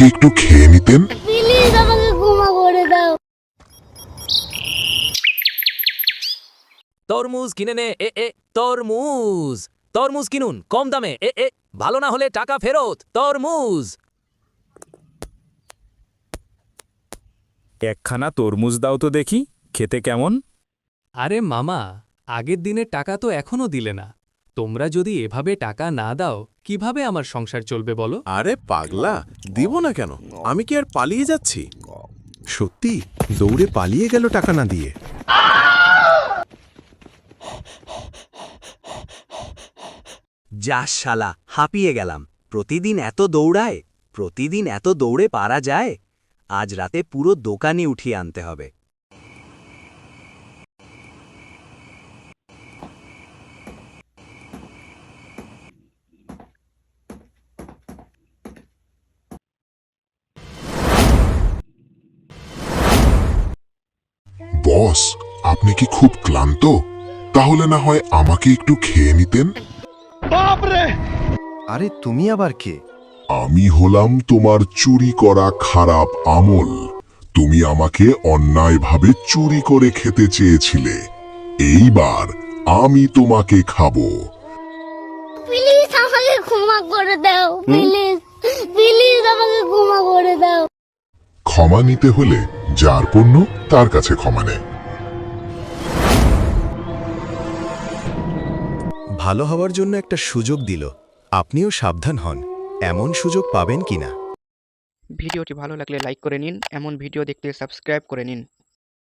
আমাকে একটু খেয়ে নিতেন? প্লিজ আমাকে ক্ষমা করে দাও। তরমুজ কিনে নে। তরমুজ তরমুজ কিনুন কম দামে। ভালো না হলে টাকা ফেরত। তরমুজ। একখানা তরমুজ দাও তো দেখি, খেতে কেমন? আরে মামা, আগের দিনের টাকা তো এখনো দিলে না। তোমরা যদি এভাবে টাকা না দাও কিভাবে আমার সংসার চলবে বলো? আরে পাগলা, দিব না কেন? আমি কি আর পালিয়ে যাচ্ছি? সত্যি দৌড়ে পালিয়ে গেল টাকা না দিয়ে। যা শালা, হাঁপিয়ে গেলাম। প্রতিদিন এত দৌড়ায়, প্রতিদিন এত দৌড়ে পারা যায়? আজ রাতে পুরো দোকানই উঠিয়ে আনতে হবে। বস, আপনি কি খুব ক্লান্ত? তাহলে না হয় আমাকে একটু খেয়ে নিতেন? আরে তুমি আবার কে? আমি হলাম তোমার চুরি করা খারাপ আমল। তুমি আমাকে অন্যায়ভাবে চুরি করে খেতে চেয়েছিলে। এইবার আমি তোমাকে খাবো। প্লিজ আমাকে ক্ষমা করে দাও। প্লিজ প্লিজ আমাকে ক্ষমা করে দাও। ক্ষমা নিতে হলে যার পণ্য তার কাছে ক্ষমা নেয়। ভালো হওয়ার জন্য একটা সুযোগ দিল, আপনিও সাবধান হন, এমন সুযোগ পাবেন কিনা। ভিডিওটি ভালো লাগলে লাইক করে নিন, এমন ভিডিও দেখতে সাবস্ক্রাইব করে নিন।